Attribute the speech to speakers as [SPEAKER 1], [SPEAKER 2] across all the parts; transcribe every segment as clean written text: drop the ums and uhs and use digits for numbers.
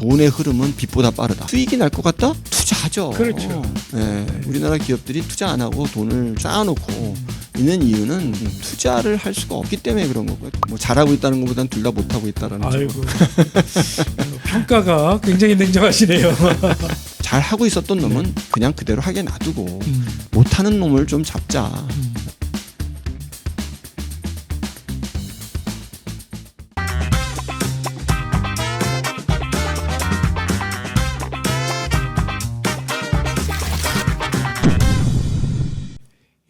[SPEAKER 1] 돈의 흐름은 빚보다 빠르다. 수익이 날 것 같다? 투자하죠.
[SPEAKER 2] 그렇죠.
[SPEAKER 1] 네, 우리나라 기업들이 투자 안 하고 돈을 쌓아놓고 있는 이유는 투자를 할 수가 없기 때문에 그런 거고요. 뭐 잘하고 있다는 것보다는 둘 다 못하고 있다라는 거.
[SPEAKER 2] 아이고 평가가 굉장히 냉정하시네요.
[SPEAKER 1] 잘 하고 있었던 놈은 그냥 그대로 하게 놔두고 못하는 놈을 좀 잡자.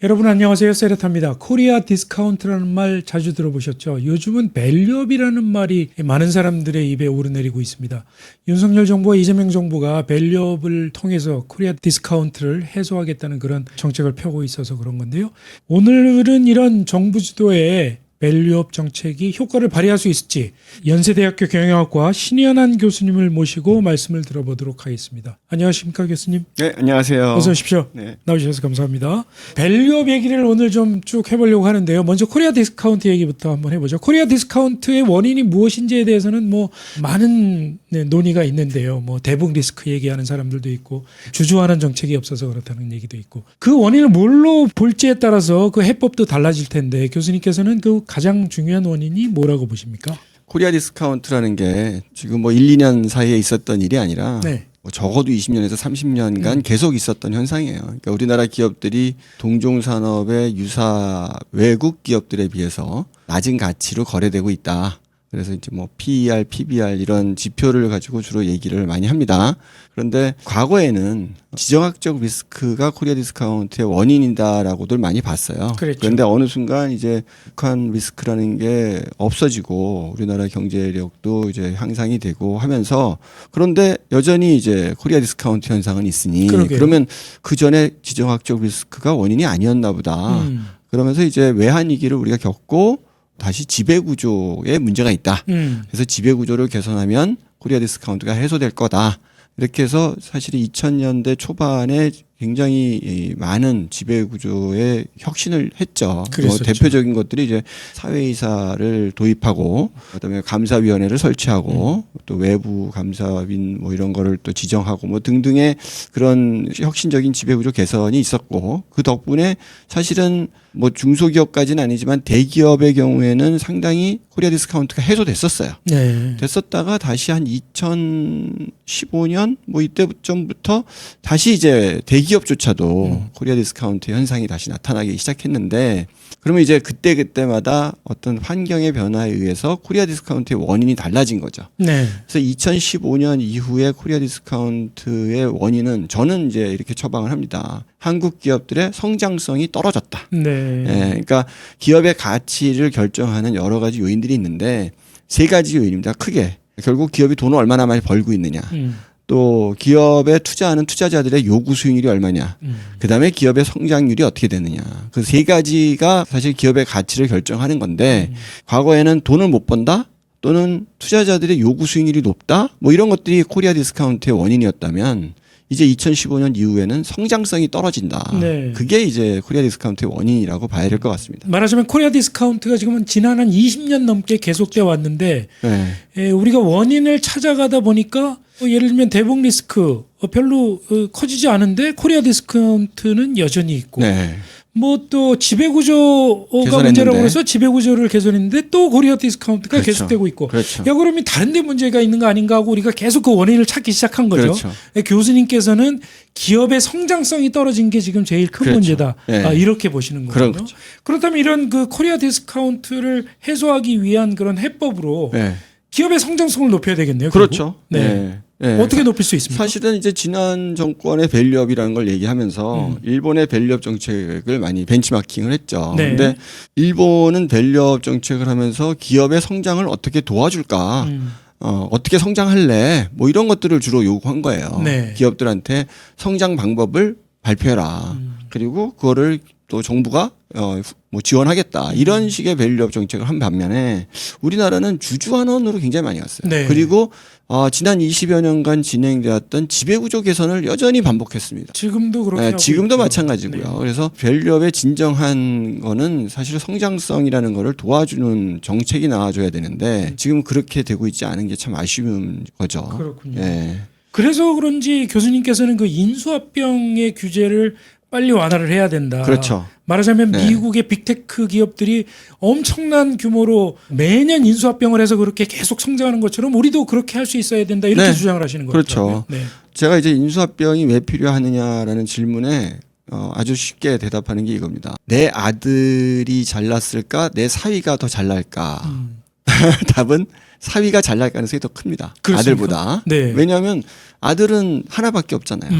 [SPEAKER 2] 여러분 안녕하세요. 세레타입니다. 코리아 디스카운트라는 말 자주 들어보셨죠? 요즘은 밸류업이라는 말이 많은 사람들의 입에 오르내리고 있습니다. 윤석열 정부와 이재명 정부가 밸류업을 통해서 코리아 디스카운트를 해소하겠다는 그런 정책을 펴고 있어서 그런 건데요. 오늘은 이런 정부 주도의 밸류업 정책이 효과를 발휘할 수 있을지 연세대학교 경영학과 신현한 교수님을 모시고 말씀을 들어보도록 하겠습니다. 안녕하십니까 교수님?
[SPEAKER 1] 네, 안녕하세요.
[SPEAKER 2] 어서 오십시오.
[SPEAKER 1] 네.
[SPEAKER 2] 나오셔서 감사합니다. 밸류업 얘기를 오늘 좀 쭉 해보려고 하는데요. 먼저 코리아 디스카운트 얘기부터 한번 해보죠. 코리아 디스카운트의 원인이 무엇인지에 대해서는 뭐 많은 논의가 있는데요. 뭐 대북 리스크 얘기하는 사람들도 있고 주주환원 정책이 없어서 그렇다는 얘기도 있고 그 원인을 뭘로 볼지에 따라서 그 해법도 달라질 텐데 교수님께서는 그 가장 중요한 원인이 뭐라고 보십니까?
[SPEAKER 1] 코리아 디스카운트라는 게 지금 뭐 1, 2년 사이에 있었던 일이 아니라
[SPEAKER 2] 네.
[SPEAKER 1] 뭐 적어도 20년에서 30년간 계속 있었던 현상이에요. 그러니까 우리나라 기업들이 동종산업의 유사 외국 기업들에 비해서 낮은 가치로 거래되고 있다. 그래서 이제 뭐 PER, PBR 이런 지표를 가지고 주로 얘기를 많이 합니다. 그런데 과거에는 지정학적 리스크가 코리아 디스카운트의 원인이다라고들 많이 봤어요.
[SPEAKER 2] 그랬죠.
[SPEAKER 1] 그런데 어느 순간 이제 북한 리스크라는 게 없어지고 우리나라 경제력도 이제 향상이 되고 하면서 그런데 여전히 이제 코리아 디스카운트 현상은 있으니
[SPEAKER 2] 그러게요.
[SPEAKER 1] 그러면 그 전에 지정학적 리스크가 원인이 아니었나 보다. 그러면서 이제 외환위기를 우리가 겪고 다시 지배구조에 문제가 있다. 그래서 지배구조를 개선하면 코리아 디스카운트가 해소될 거다. 이렇게 해서 사실 2000년대 초반에 굉장히 많은 지배구조에 혁신을 했죠. 뭐 대표적인 것들이 이제 사회이사를 도입하고 그다음에 감사위원회를 설치하고 또 외부 감사인 뭐 이런 거를 또 지정하고 뭐 등등의 그런 혁신적인 지배구조 개선이 있었고 그 덕분에 사실은 뭐 중소기업까지는 아니지만 대기업의 경우에는 상당히 코리아 디스카운트가 해소됐었어요.
[SPEAKER 2] 네.
[SPEAKER 1] 됐었다가 다시 한 2015년 뭐 이때부터 다시 이제 대기업조차도 코리아 디스카운트 현상이 다시 나타나기 시작했는데 그러면 이제 그때마다 어떤 환경의 변화에 의해서 코리아 디스카운트의 원인이 달라진 거죠.
[SPEAKER 2] 네.
[SPEAKER 1] 그래서 2015년 이후에 코리아 디스카운트의 원인은 저는 이제 이렇게 처방을 합니다. 한국 기업들의 성장성이 떨어졌다.
[SPEAKER 2] 네.
[SPEAKER 1] 예, 그러니까 기업의 가치를 결정하는 여러 가지 요인들이 있는데 세 가지 요인입니다. 크게. 결국 기업이 돈을 얼마나 많이 벌고 있느냐. 또 기업에 투자하는 투자자들의 요구 수익률이 얼마냐. 그다음에 기업의 성장률이 어떻게 되느냐. 그 세 가지가 사실 기업의 가치를 결정하는 건데 과거에는 돈을 못 번다 또는 투자자들의 요구 수익률이 높다 뭐 이런 것들이 코리아 디스카운트의 원인이었다면 이제 2015년 이후에는 성장성이 떨어진다.
[SPEAKER 2] 네.
[SPEAKER 1] 그게 이제 코리아 디스카운트의 원인이라고 봐야 될 것 같습니다.
[SPEAKER 2] 말하자면 코리아 디스카운트가 지금은 지난 한 20년 넘게 계속돼 왔는데
[SPEAKER 1] 네.
[SPEAKER 2] 우리가 원인을 찾아가다 보니까 예를 들면 대북 리스크 별로 커지지 않은데 코리아 디스카운트는 여전히 있고
[SPEAKER 1] 네.
[SPEAKER 2] 뭐 또 지배구조가
[SPEAKER 1] 개선했는데.
[SPEAKER 2] 문제라고 해서 지배구조를 개선했는데 또 코리아 디스카운트가
[SPEAKER 1] 그렇죠.
[SPEAKER 2] 계속되고 있고
[SPEAKER 1] 그렇죠.
[SPEAKER 2] 야 그러면 다른 데 문제가 있는 거 아닌가 하고 우리가 계속 그 원인을 찾기 시작한 거죠.
[SPEAKER 1] 그렇죠.
[SPEAKER 2] 교수님께서는 기업의 성장성이 떨어진 게 지금 제일 큰
[SPEAKER 1] 그렇죠.
[SPEAKER 2] 문제다.
[SPEAKER 1] 네.
[SPEAKER 2] 이렇게 보시는 거군요.
[SPEAKER 1] 그렇죠.
[SPEAKER 2] 그렇다면 이런 그 코리아 디스카운트를 해소하기 위한 그런 해법으로
[SPEAKER 1] 네.
[SPEAKER 2] 기업의 성장성을 높여야 되겠네요.
[SPEAKER 1] 그렇죠.
[SPEAKER 2] 결국. 네.
[SPEAKER 1] 네. 네.
[SPEAKER 2] 어떻게 높일 수 있습니까?
[SPEAKER 1] 사실은 이제 지난 정권의 밸류업이라는 걸 얘기하면서 일본의 밸류업 정책을 많이 벤치마킹을 했죠.
[SPEAKER 2] 네.
[SPEAKER 1] 그런데 일본은 밸류업 정책을 하면서 기업의 성장을 어떻게 도와줄까? 어떻게 성장할래? 뭐 이런 것들을 주로 요구한 거예요.
[SPEAKER 2] 네.
[SPEAKER 1] 기업들한테 성장 방법을 발표해라. 그리고 그거를 또 정부가 뭐 지원하겠다 이런 식의 밸류업 정책을 한 반면에 우리나라는 주주환원으로 굉장히 많이 갔어요.
[SPEAKER 2] 네.
[SPEAKER 1] 그리고 지난 20여 년간 진행되었던 지배구조 개선을 여전히 반복했습니다.
[SPEAKER 2] 지금도 그렇게
[SPEAKER 1] 네,
[SPEAKER 2] 하고
[SPEAKER 1] 지금도
[SPEAKER 2] 있죠.
[SPEAKER 1] 마찬가지고요.
[SPEAKER 2] 네.
[SPEAKER 1] 그래서 밸류업의 진정한 거는 사실 성장성이라는 거를 도와주는 정책이 나와줘야 되는데 지금 그렇게 되고 있지 않은 게 참 아쉬운 거죠.
[SPEAKER 2] 그렇군요.
[SPEAKER 1] 예.
[SPEAKER 2] 그래서 그런지 교수님께서는 그 인수합병의 규제를 빨리 완화를 해야 된다.
[SPEAKER 1] 그렇죠.
[SPEAKER 2] 말하자면
[SPEAKER 1] 네.
[SPEAKER 2] 미국의 빅테크 기업들이 엄청난 규모로 매년 인수합병을 해서 그렇게 계속 성장하는 것처럼 우리도 그렇게 할 수 있어야 된다. 이렇게
[SPEAKER 1] 네.
[SPEAKER 2] 주장을 하시는 거죠.
[SPEAKER 1] 그렇죠.
[SPEAKER 2] 네.
[SPEAKER 1] 제가 이제 인수합병이 왜 필요하느냐라는 질문에 아주 쉽게 대답하는 게 이겁니다. 내 아들이 잘났을까? 내 사위가 더 잘날까? 답은 사위가 잘날 가능성이 더 큽니다.
[SPEAKER 2] 그렇습니까?
[SPEAKER 1] 아들보다.
[SPEAKER 2] 네.
[SPEAKER 1] 왜냐하면 아들은 하나밖에 없잖아요.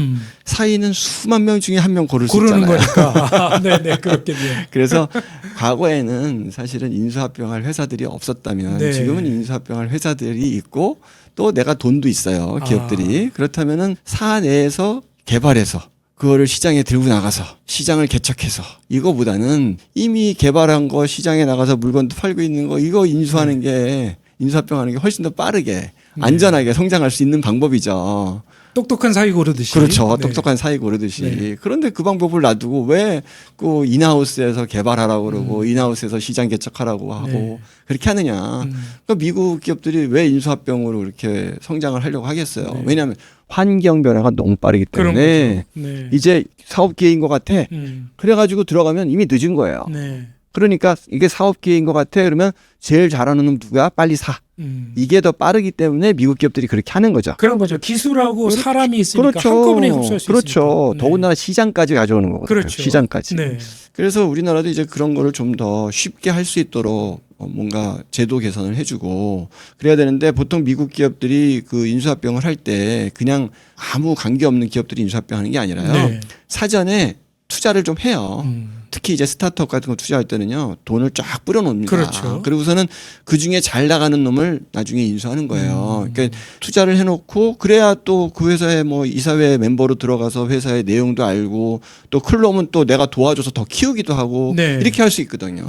[SPEAKER 1] 사위는 수만 명 중에 한 명 고를 수
[SPEAKER 2] 고르는
[SPEAKER 1] 있잖아요.
[SPEAKER 2] 거니까. 네네 그렇겠네요.
[SPEAKER 1] 그래서 과거에는 사실은 인수합병할 회사들이 없었다면
[SPEAKER 2] 네.
[SPEAKER 1] 지금은 인수합병할 회사들이 있고 또 내가 돈도 있어요. 기업들이. 그렇다면은 사내에서 개발해서 그거를 시장에 들고 나가서 시장을 개척해서 이거보다는 이미 개발한 거 시장에 나가서 물건도 팔고 있는 거 이거 인수하는 게 인수합병하는 게 훨씬 더 빠르게 안전하게 성장할 수 있는 방법이죠.
[SPEAKER 2] 똑똑한 사위 고르듯이.
[SPEAKER 1] 그렇죠.
[SPEAKER 2] 네.
[SPEAKER 1] 똑똑한 사위 고르듯이.
[SPEAKER 2] 네.
[SPEAKER 1] 그런데 그 방법을 놔두고 왜 그 인하우스에서 개발하라고 그러고 인하우스에서 시장 개척하라고 하고
[SPEAKER 2] 네.
[SPEAKER 1] 그렇게 하느냐. 그러니까 미국 기업들이 왜 인수합병으로 그렇게 성장을 하려고 하겠어요.
[SPEAKER 2] 네.
[SPEAKER 1] 왜냐하면 환경 변화가 너무 빠르기
[SPEAKER 2] 그런
[SPEAKER 1] 때문에
[SPEAKER 2] 거죠. 네.
[SPEAKER 1] 이제 사업 기회인 것 같아. 그래가지고 들어가면 이미 늦은 거예요.
[SPEAKER 2] 네.
[SPEAKER 1] 그러니까 이게 사업 기회인 것 같아. 그러면 제일 잘하는 놈 누가 빨리 사. 이게 더 빠르기 때문에 미국 기업들이 그렇게 하는 거죠.
[SPEAKER 2] 그런 거죠. 기술하고 사람이 있으니까
[SPEAKER 1] 그렇죠.
[SPEAKER 2] 한꺼번에 흡수할 수
[SPEAKER 1] 그렇죠.
[SPEAKER 2] 있으니까. 네.
[SPEAKER 1] 더군다나 시장까지 가져오는 거거든요.
[SPEAKER 2] 그렇죠.
[SPEAKER 1] 시장까지.
[SPEAKER 2] 네.
[SPEAKER 1] 그래서 우리나라도 이제 그런 거를 좀 더 쉽게 할 수 있도록 뭔가 제도 개선을 해주고 그래야 되는데 보통 미국 기업들이 그 인수합병을 할 때 그냥 아무 관계 없는 기업들이 인수합병하는 게 아니라요.
[SPEAKER 2] 네.
[SPEAKER 1] 사전에 투자를 좀 해요. 특히 이제 스타트업 같은 거 투자할 때는요 돈을 쫙 뿌려놓습니다.
[SPEAKER 2] 그렇죠.
[SPEAKER 1] 그리고서는 그 중에 잘 나가는 놈을 나중에 인수하는 거예요. 그러니까 투자를 해놓고 그래야 또 그 회사에 뭐 이사회 멤버로 들어가서 회사의 내용도 알고 또 클 놈은 또 내가 도와줘서 더 키우기도 하고
[SPEAKER 2] 네.
[SPEAKER 1] 이렇게 할 수 있거든요.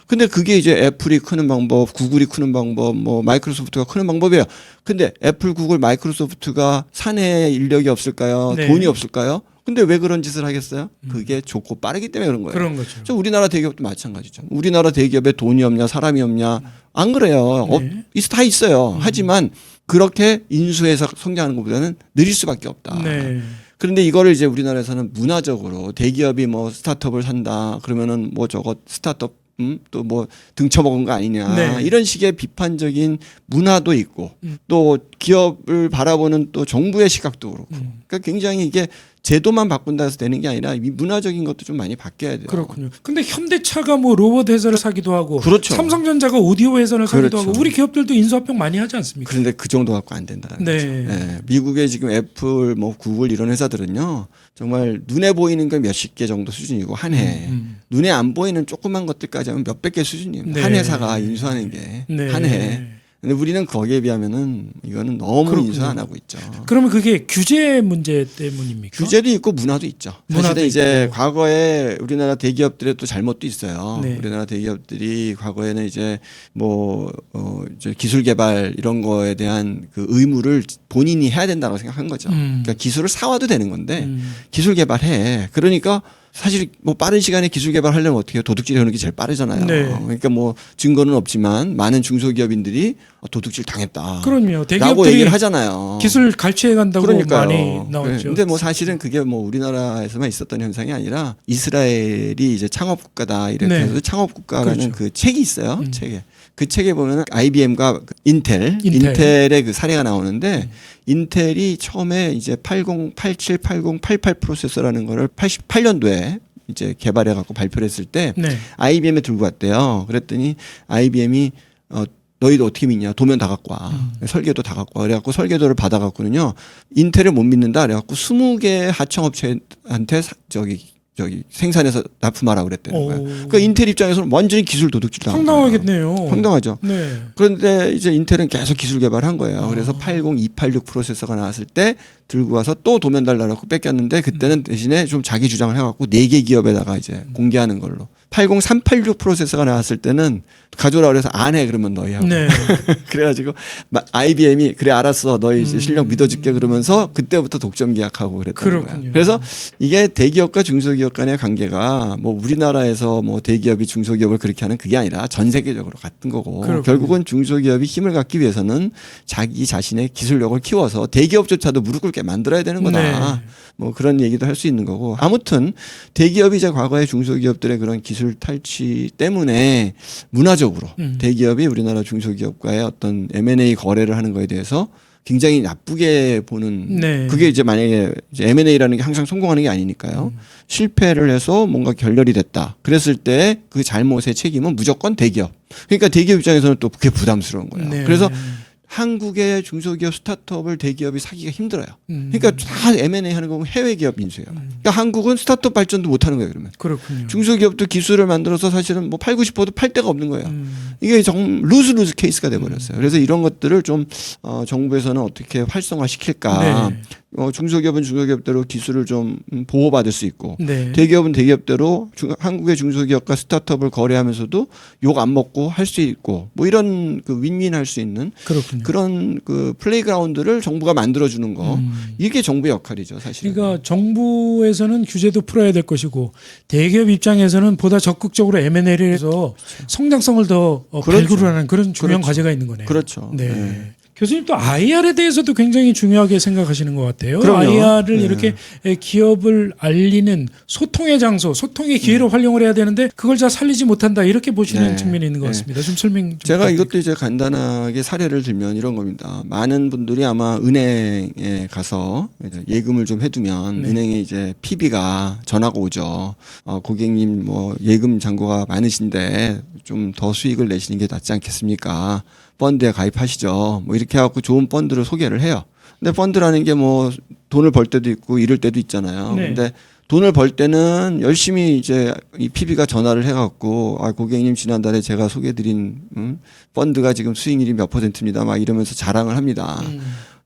[SPEAKER 1] 근데 그게 이제 애플이 크는 방법, 구글이 크는 방법, 뭐 마이크로소프트가 크는 방법이에요. 근데 애플, 구글, 마이크로소프트가 사내에 인력이 없을까요?
[SPEAKER 2] 네.
[SPEAKER 1] 돈이 없을까요? 근데 왜 그런 짓을 하겠어요? 그게 좋고 빠르기 때문에 그런 거예요.
[SPEAKER 2] 그런 거죠.
[SPEAKER 1] 저 우리나라 대기업도 마찬가지죠. 우리나라 대기업에 돈이 없냐, 사람이 없냐. 안 그래요.
[SPEAKER 2] 네.
[SPEAKER 1] 다 있어요. 하지만 그렇게 인수해서 성장하는 것보다는 느릴 수밖에 없다.
[SPEAKER 2] 네.
[SPEAKER 1] 그런데 이거를 이제 우리나라에서는 문화적으로 대기업이 뭐 스타트업을 산다. 그러면은 뭐 저거 스타트업 또 뭐 등쳐먹은 거 아니냐.
[SPEAKER 2] 네.
[SPEAKER 1] 이런 식의 비판적인 문화도 있고 또 기업을 바라보는 또 정부의 시각도 그렇고. 그러니까 굉장히 이게 제도만 바꾼다 해서 되는 게 아니라 이 문화적인 것도 좀 많이 바뀌어야 돼요.
[SPEAKER 2] 그렇군요. 근데 현대차가 뭐 로봇 회사를 사기도 하고
[SPEAKER 1] 그렇죠.
[SPEAKER 2] 삼성전자가 오디오 회사를 사기도
[SPEAKER 1] 그렇죠.
[SPEAKER 2] 하고 우리 기업들도 인수합병 많이 하지 않습니까?
[SPEAKER 1] 그런데 그 정도 갖고 안 된다는
[SPEAKER 2] 네.
[SPEAKER 1] 거죠. 네. 미국의 지금 애플, 뭐 구글 이런 회사들은요, 정말 눈에 보이는 건 몇십 개 정도 수준이고 한 해, 눈에 안 보이는 조그만 것들까지 하면 몇백 개 수준입니다.
[SPEAKER 2] 네.
[SPEAKER 1] 한 회사가 인수하는 게 한
[SPEAKER 2] 네.
[SPEAKER 1] 해. 근데 우리는 거기에 비하면은 이거는 너무
[SPEAKER 2] 그렇군요.
[SPEAKER 1] 인수 안 하고 있죠.
[SPEAKER 2] 그러면 그게 규제 문제 때문입니까?
[SPEAKER 1] 규제도 있고 문화도 있죠.
[SPEAKER 2] 문화도
[SPEAKER 1] 사실은 이제
[SPEAKER 2] 있고.
[SPEAKER 1] 과거에 우리나라 대기업들의 또 잘못도 있어요.
[SPEAKER 2] 네.
[SPEAKER 1] 우리나라 대기업들이 과거에는 이제 뭐 이제 기술 개발 이런 거에 대한 그 의무를 본인이 해야 된다고 생각한 거죠. 그러니까 기술을 사와도 되는 건데 기술 개발해. 그러니까 사실 뭐 빠른 시간에 기술 개발하려면 어떻게 해요? 도둑질 하는 게 제일 빠르잖아요.
[SPEAKER 2] 네.
[SPEAKER 1] 그러니까 뭐 증거는 없지만 많은 중소기업인들이 도둑질 당했다.
[SPEAKER 2] 그럼요.
[SPEAKER 1] 라고
[SPEAKER 2] 대기업들이
[SPEAKER 1] 얘기를 하잖아요.
[SPEAKER 2] 기술 갈취해 간다고
[SPEAKER 1] 그러니까요.
[SPEAKER 2] 많이 나왔죠.
[SPEAKER 1] 근데 뭐 사실은 그게 뭐 우리나라에서만 있었던 현상이 아니라 이스라엘이 이제 창업 국가다 이렇게
[SPEAKER 2] 네.
[SPEAKER 1] 해서 창업 국가라는
[SPEAKER 2] 그렇죠.
[SPEAKER 1] 그 책이 있어요. 책에. 그 책에 보면은 IBM과
[SPEAKER 2] 인텔.
[SPEAKER 1] 인텔의 그 사례가 나오는데 인텔이 처음에 이제 87, 80, 88 프로세서라는 거를 88년도에 이제 개발해 갖고 발표를 했을 때
[SPEAKER 2] 네.
[SPEAKER 1] IBM에 들고 갔대요. 그랬더니 IBM이 너희도 어떻게 믿냐? 도면 다 갖고 와. 설계도 다 갖고 와. 그래갖고 설계도를 받아갖고는요. 인텔을 못 믿는다. 그래갖고 20개 하청업체한테 저기 생산해서 납품하라고 그랬다는
[SPEAKER 2] 오.
[SPEAKER 1] 거예요. 그러니까 인텔 입장에서는 완전히 기술 도둑질 당한 거예요.
[SPEAKER 2] 황당하겠네요.
[SPEAKER 1] 황당하죠.
[SPEAKER 2] 네.
[SPEAKER 1] 그런데 이제 인텔은 계속 기술 개발한 거예요. 그래서 80286 프로세서가 나왔을 때 들고 와서 또 도면 달라고 뺏겼는데 그때는 대신에 좀 자기 주장을 해갖고 4개 기업에다가 이제 공개하는 걸로. 80386 프로세서가 나왔을 때는 가져오라 그래서 안 해 그러면 너희 하고.
[SPEAKER 2] 네.
[SPEAKER 1] 그래가지고 IBM이 그래 알았어 너희 이제 실력 믿어줄게 그러면서 그때부터 독점 계약하고 그랬던 거예요.
[SPEAKER 2] 그렇군요.
[SPEAKER 1] 그래서 이게 대기업과 중소기업 간의 관계가 뭐 우리나라에서 뭐 대기업이 중소기업을 그렇게 하는 그게 아니라 전 세계적으로 같은 거고
[SPEAKER 2] 그렇군요.
[SPEAKER 1] 결국은 중소기업이 힘을 갖기 위해서는 자기 자신의 기술력을 키워서 대기업조차도 무릎 꿇게 만들어야 되는 거다.
[SPEAKER 2] 네.
[SPEAKER 1] 뭐 그런 얘기도 할 수 있는 거고 아무튼 대기업이 이제 과거에 중소기업들의 그런 기술 탈취 때문에 문화적으로 대기업이 우리나라 중소기업과의 어떤 M&A 거래를 하는 거에 대해서 굉장히 나쁘게 보는
[SPEAKER 2] 네.
[SPEAKER 1] 그게 이제 만약에 이제 M&A라는 게 항상 성공하는 게 아니니까요. 실패를 해서 뭔가 결렬이 됐다. 그랬을 때 그 잘못의 책임은 무조건 대기업. 그러니까 대기업 입장에서는 또 그게 부담스러운 거예요.
[SPEAKER 2] 네.
[SPEAKER 1] 그래서 한국의 중소기업 스타트업을 대기업이 사기가 힘들어요. 그러니까 다 M&A 하는 거 보면 해외 기업 인수예요. 그러니까 한국은 스타트업 발전도 못 하는 거예요, 그러면.
[SPEAKER 2] 그렇군요.
[SPEAKER 1] 중소기업도 기술을 만들어서 사실은 뭐 팔고 싶어도 팔 데가 없는 거예요. 이게 루즈 케이스가 돼 버렸어요. 그래서 이런 것들을 좀 정부에서는 어떻게 활성화 시킬까?
[SPEAKER 2] 네.
[SPEAKER 1] 중소기업은 중소기업대로 기술을 좀 보호받을 수 있고
[SPEAKER 2] 네.
[SPEAKER 1] 대기업은 대기업대로 한국의 중소기업과 스타트업을 거래하면서도 욕 안 먹고 할 수 있고 뭐 이런 그 윈윈할 수 있는
[SPEAKER 2] 그렇군요.
[SPEAKER 1] 그런 그 플레이그라운드를 정부가 만들어주는 거 이게 정부의 역할이죠 사실.
[SPEAKER 2] 그러니까 정부에서는 규제도 풀어야 될 것이고 대기업 입장에서는 보다 적극적으로 M&A를 해서 성장성을 더
[SPEAKER 1] 그렇죠.
[SPEAKER 2] 발굴을 하는 그런 중요한
[SPEAKER 1] 그렇죠.
[SPEAKER 2] 과제가 있는 거네요.
[SPEAKER 1] 그렇죠.
[SPEAKER 2] 네.
[SPEAKER 1] 네.
[SPEAKER 2] 교수님 또 IR에 대해서도 굉장히 중요하게 생각하시는 것 같아요.
[SPEAKER 1] 그럼요.
[SPEAKER 2] IR을
[SPEAKER 1] 네.
[SPEAKER 2] 이렇게 기업을 알리는 소통의 장소, 소통의 기회로 활용을 해야 되는데 그걸 잘 살리지 못한다 이렇게 보시는
[SPEAKER 1] 네.
[SPEAKER 2] 측면이 있는 것
[SPEAKER 1] 네.
[SPEAKER 2] 같습니다. 좀 설명 좀
[SPEAKER 1] 제가
[SPEAKER 2] 부탁드릴게요.
[SPEAKER 1] 이것도 이제 간단하게 사례를 들면 이런 겁니다. 많은 분들이 아마 은행에 가서 이제 예금을 좀 해두면
[SPEAKER 2] 네.
[SPEAKER 1] 은행에 이제 PB가 전화가 오죠. 고객님 뭐 예금 잔고가 많으신데 좀 더 수익을 내시는 게 낫지 않겠습니까? 펀드에 가입하시죠. 뭐 이렇게 해갖고 좋은 펀드를 소개를 해요. 근데 펀드라는 게 뭐 돈을 벌 때도 있고 잃을 때도 있잖아요.
[SPEAKER 2] 네.
[SPEAKER 1] 근데 돈을 벌 때는 열심히 이제 이 PB가 전화를 해갖고 고객님 지난달에 제가 소개드린 펀드가 지금 수익률이 몇 %입니다. 막 이러면서 자랑을 합니다.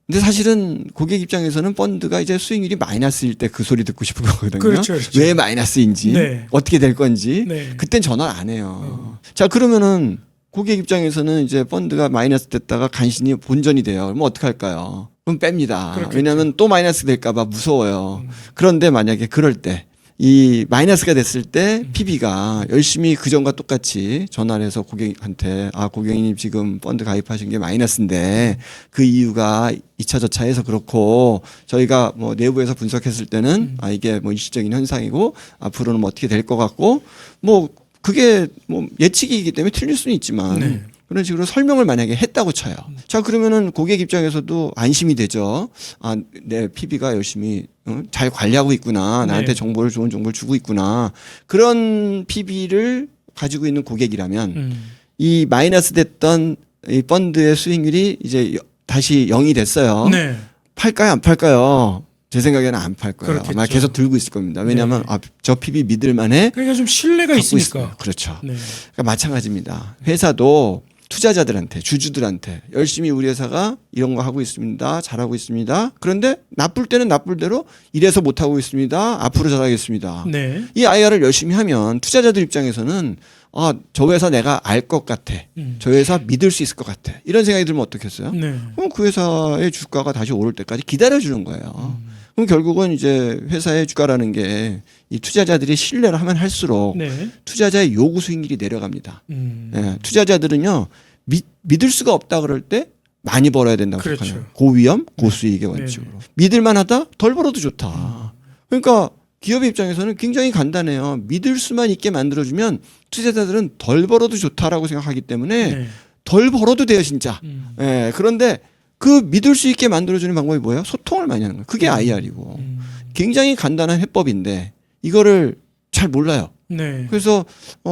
[SPEAKER 1] 근데 사실은 고객 입장에서는 펀드가 이제 수익률이 마이너스일 때 그 소리 듣고 싶은 거거든요.
[SPEAKER 2] 그렇죠, 그렇죠.
[SPEAKER 1] 왜 마이너스인지
[SPEAKER 2] 네.
[SPEAKER 1] 어떻게 될 건지
[SPEAKER 2] 네.
[SPEAKER 1] 그땐 전화를 안 해요. 자 그러면은 고객 입장에서는 이제 펀드가 마이너스 됐다가 간신히 본전이 돼요. 그러면 어떻게 할까요? 그럼 뺍니다.
[SPEAKER 2] 그렇겠죠.
[SPEAKER 1] 왜냐하면 또 마이너스 될까봐 무서워요. 그런데 만약에 그럴 때 이 마이너스가 됐을 때 PB가 열심히 그전과 똑같이 전화를 해서 고객한테 고객님 지금 펀드 가입하신 게 마이너스인데 그 이유가 2차 저차해서 그렇고 저희가 뭐 내부에서 분석했을 때는 이게 뭐 일시적인 현상이고 앞으로는 뭐 어떻게 될 것 같고 뭐 그게 뭐 예측이기 때문에 틀릴 수는 있지만
[SPEAKER 2] 네.
[SPEAKER 1] 그런 식으로 설명을 만약에 했다고 쳐요. 자, 그러면은 고객 입장에서도 안심이 되죠. 내 PB가 열심히 잘 관리하고 있구나. 나한테
[SPEAKER 2] 네.
[SPEAKER 1] 좋은 정보를 주고 있구나. 그런 PB를 가지고 있는 고객이라면 이 마이너스 됐던 이 펀드의 수익률이 이제 다시 0이 됐어요.
[SPEAKER 2] 네.
[SPEAKER 1] 팔까요? 안 팔까요? 제 생각에는 안 팔 거예요.
[SPEAKER 2] 그렇겠죠.
[SPEAKER 1] 아마 계속 들고 있을 겁니다. 왜냐하면 저 PB 믿을 만해
[SPEAKER 2] 그러니까 좀 신뢰가
[SPEAKER 1] 갖고
[SPEAKER 2] 있으니까.
[SPEAKER 1] 있어요. 그렇죠.
[SPEAKER 2] 네.
[SPEAKER 1] 그러니까 마찬가지입니다. 회사도 투자자들한테 주주들한테 열심히 우리 회사가 이런 거 하고 있습니다. 잘하고 있습니다. 그런데 나쁠 때는 나쁠 대로 이래서 못하고 있습니다. 앞으로 잘하겠습니다.
[SPEAKER 2] 네.
[SPEAKER 1] 이 IR을 열심히 하면 투자자들 입장에서는 저 회사 내가 알 것 같아. 저 회사 믿을 수 있을 것 같아. 이런 생각이 들면 어떻겠어요?
[SPEAKER 2] 네.
[SPEAKER 1] 그럼 그 회사의 주가가 다시 오를 때까지 기다려주는 거예요. 그럼 결국은 이제 회사의 주가라는 게 이 투자자들이 신뢰를 하면 할수록
[SPEAKER 2] 네.
[SPEAKER 1] 투자자의 요구 수익률이 내려갑니다. 예, 투자자들은요 믿을 수가 없다 그럴 때 많이 벌어야 된다고
[SPEAKER 2] 그렇죠.
[SPEAKER 1] 생각해요. 고위험 고수익의 원칙으로. 믿을만하다 덜 벌어도 좋다. 그러니까 기업의 입장에서는 굉장히 간단해요. 믿을 수만 있게 만들어주면 투자자들은 덜 벌어도 좋다라고 생각하기 때문에
[SPEAKER 2] 네.
[SPEAKER 1] 덜 벌어도 돼요 진짜. 예, 그런데 그 믿을 수 있게 만들어주는 방법이 뭐예요? 소통을 많이 하는 거예요. 그게 IR이고 굉장히 간단한 해법인데 이거를 잘 몰라요.
[SPEAKER 2] 네.
[SPEAKER 1] 그래서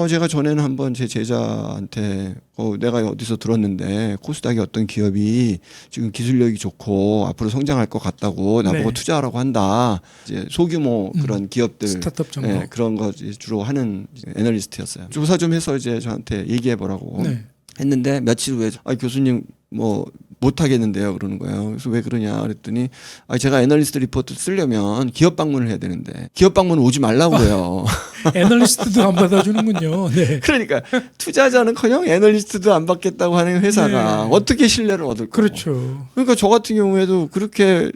[SPEAKER 1] 제가 전에는 한번 제 제자한테 내가 어디서 들었는데 코스닥의 어떤 기업이 지금 기술력이 좋고 앞으로 성장할 것 같다고 나보고
[SPEAKER 2] 네.
[SPEAKER 1] 투자하라고 한다. 이제 소규모 그런 기업들
[SPEAKER 2] 스타트업 정도.
[SPEAKER 1] 예, 그런 거 이제 주로 하는 애널리스트였어요. 조사 좀 해서 이제 저한테 얘기해 보라고
[SPEAKER 2] 네.
[SPEAKER 1] 했는데 며칠 후에 교수님 뭐 못하겠는데요 그러는 거예요. 그래서 왜 그러냐 그랬더니 제가 애널리스트 리포트 쓰려면 기업 방문을 해야 되는데 기업 방문 오지 말라고 그래요.
[SPEAKER 2] 애널리스트도 안 받아주는군요. 네.
[SPEAKER 1] 그러니까 투자자는커녕 애널리스트도 안 받겠다고 하는 회사가
[SPEAKER 2] 네.
[SPEAKER 1] 어떻게 신뢰를 얻을까?
[SPEAKER 2] 그렇죠.
[SPEAKER 1] 그러니까 저 같은 경우에도 그렇게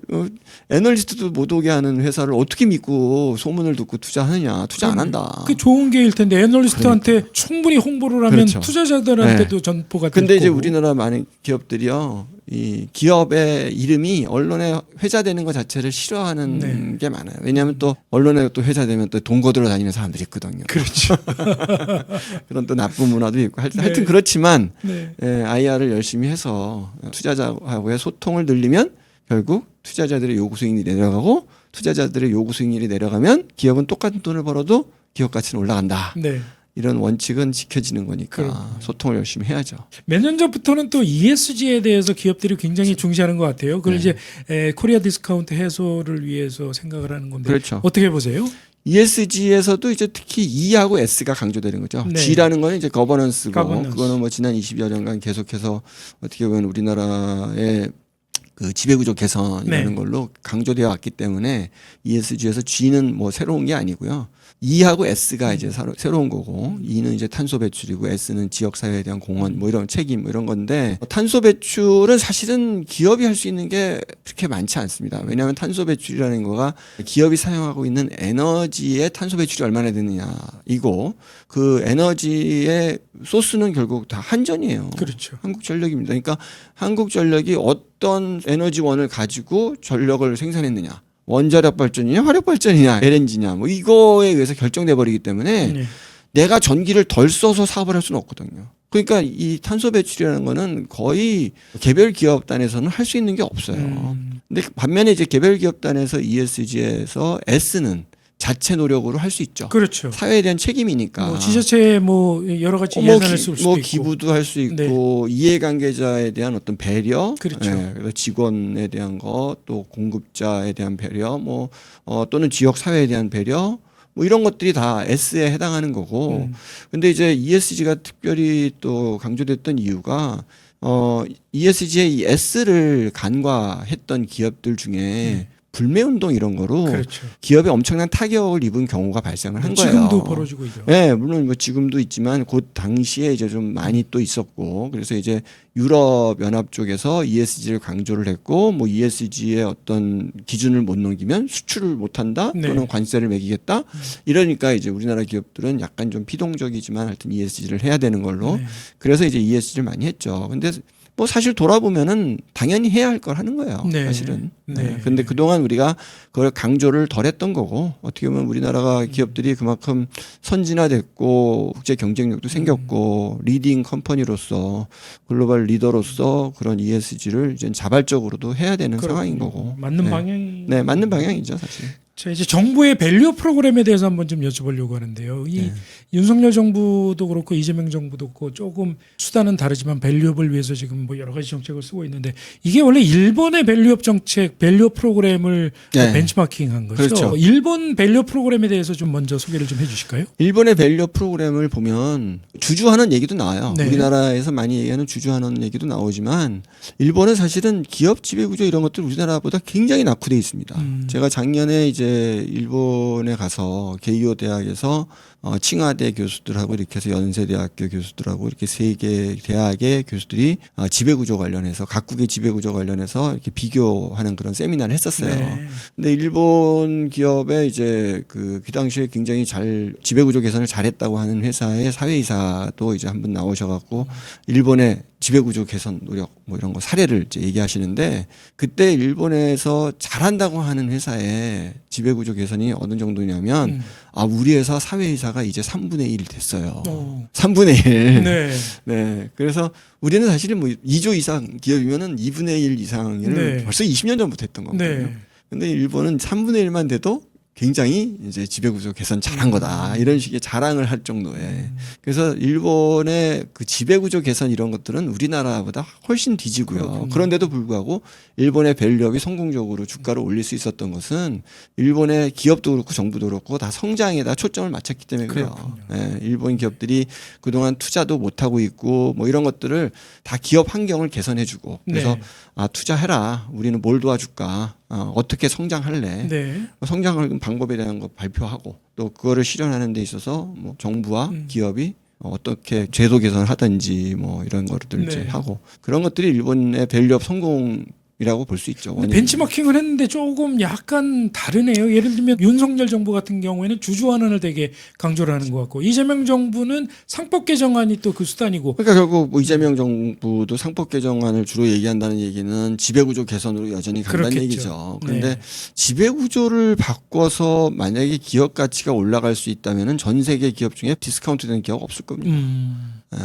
[SPEAKER 1] 애널리스트도 못 오게 하는 회사를 어떻게 믿고 소문을 듣고 투자하느냐? 투자 안 한다.
[SPEAKER 2] 그 좋은 게일 텐데 애널리스트한테 충분히 홍보를 하면
[SPEAKER 1] 그렇죠.
[SPEAKER 2] 투자자들한테도 전포가 될
[SPEAKER 1] 근데 이제
[SPEAKER 2] 거고.
[SPEAKER 1] 우리나라 많은 기업들이요. 이 기업의 이름이 언론에 회자되는 것 자체를 싫어하는
[SPEAKER 2] 네.
[SPEAKER 1] 게 많아요. 왜냐하면 또 언론에 또 회자되면 또 돈 거들어 다니는 사람들이 있거든요.
[SPEAKER 2] 그렇죠.
[SPEAKER 1] 그런 또 나쁜 문화도 있고
[SPEAKER 2] 네.
[SPEAKER 1] 하여튼 그렇지만
[SPEAKER 2] 네.
[SPEAKER 1] IR을 열심히 해서 투자자하고의 소통을 늘리면 결국 투자자들의 요구 수익률이 내려가고 투자자들의 요구 수익률이 내려가면 기업은 똑같은 돈을 벌어도 기업 가치는 올라간다.
[SPEAKER 2] 네.
[SPEAKER 1] 이런 원칙은 지켜지는 거니까
[SPEAKER 2] 그렇군요.
[SPEAKER 1] 소통을 열심히 해야죠.
[SPEAKER 2] 몇 년 전부터는 또 ESG에 대해서 기업들이 굉장히 중시하는 것 같아요. 그걸 이제 코리아 디스카운트 해소를 위해서 생각을 하는 건데
[SPEAKER 1] 그렇죠.
[SPEAKER 2] 어떻게 보세요?
[SPEAKER 1] ESG에서도 이제 특히 E하고 S가 강조되는 거죠.
[SPEAKER 2] 네.
[SPEAKER 1] G라는 거는 이제 거버넌스고
[SPEAKER 2] 거버넌스.
[SPEAKER 1] 그거는 뭐 지난 20여 년간 계속해서 어떻게 보면 우리나라의 그 지배구조 개선이라는
[SPEAKER 2] 네.
[SPEAKER 1] 걸로 강조되어 왔기 때문에 ESG에서 G는 뭐 새로운 게 아니고요. E하고 S가 이제 새로운 거고 E는 이제 탄소 배출이고 S는 지역 사회에 대한 공헌 뭐 이런 책임 뭐 이런 건데 탄소 배출은 사실은 기업이 할 수 있는 게 그렇게 많지 않습니다. 왜냐하면 탄소 배출이라는 거가 기업이 사용하고 있는 에너지의 탄소 배출이 얼마나 되느냐 이고 그 에너지의 소스는 결국 다 한전이에요.
[SPEAKER 2] 그렇죠.
[SPEAKER 1] 한국전력입니다. 그러니까 한국전력이 어떤 에너지원을 가지고 전력을 생산했느냐. 원자력 발전이냐 화력 발전이냐 LNG냐 뭐 이거에 의해서 결정돼 버리기 때문에
[SPEAKER 2] 네.
[SPEAKER 1] 내가 전기를 덜 써서 사업을 할 수는 없거든요. 그러니까 이 탄소 배출이라는 거는 거의 개별 기업 단에서는 할 수 있는 게 없어요. 근데 반면에 이제 개별 기업 단에서 ESG에서 S는 자체 노력으로 할 수 있죠.
[SPEAKER 2] 그렇죠.
[SPEAKER 1] 사회에 대한 책임이니까.
[SPEAKER 2] 뭐 지자체에 뭐 여러 가지 예산을 쓸 수도
[SPEAKER 1] 뭐
[SPEAKER 2] 있고.
[SPEAKER 1] 기부도 할 수 있고 이해관계자에 대한 어떤 배려,
[SPEAKER 2] 그렇죠.
[SPEAKER 1] 그래서 직원에 대한 거, 또 공급자에 대한 배려, 뭐 또는 지역 사회에 대한 배려, 뭐 이런 것들이 다 S에 해당하는 거고. 근데 이제 ESG가 특별히 또 강조됐던 이유가 ESG의 이 S를 간과했던 기업들 중에 불매운동 이런 거로
[SPEAKER 2] 그렇죠.
[SPEAKER 1] 기업에 엄청난 타격을 입은 경우가 발생을 한 거예요.
[SPEAKER 2] 지금도 벌어지고 있죠.
[SPEAKER 1] 네, 물론 뭐 지금도 있지만 곧 당시에 이제 좀 많이 또 있었고 그래서 이제 유럽 연합 쪽에서 ESG를 강조를 했고 뭐 ESG의 어떤 기준을 못 넘기면 수출을 못 한다
[SPEAKER 2] 네.
[SPEAKER 1] 또는 관세를 매기겠다 이러니까 이제 우리나라 기업들은 약간 좀 피동적이지만 하여튼 ESG를 해야 되는 걸로
[SPEAKER 2] 네.
[SPEAKER 1] 그래서 이제 ESG를 많이 했죠. 근데 뭐 사실 돌아보면은 당연히 해야 할 걸 하는 거예요.
[SPEAKER 2] 네.
[SPEAKER 1] 사실은.
[SPEAKER 2] 네.
[SPEAKER 1] 근데 그동안 우리가 그걸 강조를 덜 했던 거고 어떻게 보면 우리나라가 기업들이 그만큼 선진화됐고 국제 경쟁력도 생겼고 리딩 컴퍼니로서 글로벌 리더로서 그런 ESG를 이제 자발적으로도 해야 되는 상황인 거고.
[SPEAKER 2] 맞는
[SPEAKER 1] 네.
[SPEAKER 2] 방향이.
[SPEAKER 1] 네, 맞는 방향이죠, 사실.
[SPEAKER 2] 자, 이제 정부의 밸류 프로그램에 대해서 한번 좀 여쭤보려고 하는데요. 이 윤석열 정부도 그렇고 이재명 정부도 그렇고 조금 수단은 다르지만 밸류업을 위해서 지금 뭐 여러 가지 정책을 쓰고 있는데 이게 원래 일본의 밸류업 정책, 밸류업 프로그램을
[SPEAKER 1] 네.
[SPEAKER 2] 벤치마킹한 거죠.
[SPEAKER 1] 그렇죠.
[SPEAKER 2] 일본 밸류업 프로그램에 대해서 좀 먼저 소개를 좀 해주실까요?
[SPEAKER 1] 일본의 밸류 프로그램을 보면 주주환원 얘기도 나와요.
[SPEAKER 2] 네.
[SPEAKER 1] 우리나라에서 많이 얘기하는 주주환원 얘기도 나오지만 일본은 사실은 기업 지배구조 이런 것들 우리나라보다 굉장히 낙후돼 있습니다. 제가 작년에 이제 일본에 가서 게이오 대학에서 칭화대 교수들하고 이렇게 해서 연세대학교 교수들하고 이렇게 세 개 대학의 교수들이 지배구조 관련해서 각국의 지배구조 관련해서 이렇게 비교하는 그런 세미나를 했었어요.
[SPEAKER 2] 네.
[SPEAKER 1] 근데 일본 기업에 이제 그 당시에 굉장히 잘 지배구조 개선을 잘했다고 하는 회사의 사회이사도 이제 한 분 나오셔갖고 일본의 지배구조 개선 노력 뭐 이런 거 사례를 이제 얘기하시는데 그때 일본에서 잘한다고 하는 회사의 지배구조 개선이 어느 정도냐면 우리 회사 사회이사가 이제 3분의 1 됐어요. 3분의 1.
[SPEAKER 2] 네.
[SPEAKER 1] 네. 그래서 우리는 사실은 뭐 2조 이상 기업이면은 2분의 1 이상을
[SPEAKER 2] 네.
[SPEAKER 1] 벌써 20년 전부터 했던 거거든요.
[SPEAKER 2] 네.
[SPEAKER 1] 근데 일본은 3분의 1만 돼도 굉장히 이제 지배구조 개선 잘한 거다 이런 식의 자랑을 할 정도에 그래서 일본의 그 지배구조 개선 이런 것들은 우리나라보다 훨씬 뒤지고요.
[SPEAKER 2] 그렇군요.
[SPEAKER 1] 그런데도 불구하고 일본의 밸류업이 성공적으로 주가를 올릴 수 있었던 것은 일본의 기업도 그렇고 정부도 그렇고 다 성장에다 초점을 맞췄기 때문에 그래요. 예, 일본 기업들이 그동안 투자도 못 하고 있고 뭐 이런 것들을 다 기업 환경을 개선해주고 그래서
[SPEAKER 2] 네.
[SPEAKER 1] 아 투자해라 우리는 뭘 도와줄까 어떻게 성장할래
[SPEAKER 2] 네.
[SPEAKER 1] 성장하는 방법에 대한 거 발표하고 또 그거를 실현하는 데 있어서 뭐 정부와 기업이 어떻게 제도 개선을 하든지 뭐 이런 것들 이제
[SPEAKER 2] 네.
[SPEAKER 1] 하고 그런 것들이 일본의 밸류업 성공이라고 볼 수 있죠.
[SPEAKER 2] 근데 벤치마킹을 했는데 조금 약간 다르네요. 예를 들면 윤석열 정부 같은 경우에는 주주환원을 되게 강조를 하는 것 같고 이재명 정부는 상법 개정안이 또 그 수단이고.
[SPEAKER 1] 그러니까 결국 뭐 이재명 정부도 상법 개정안을 주로 얘기한다는 얘기는 지배구조 개선으로 여전히 간다는
[SPEAKER 2] 그렇겠죠.
[SPEAKER 1] 얘기죠. 그런데
[SPEAKER 2] 네.
[SPEAKER 1] 지배구조를 바꿔서 만약에 기업 가치가 올라갈 수 있다면은 전 세계 기업 중에 디스카운트되는 기업 없을 겁니다.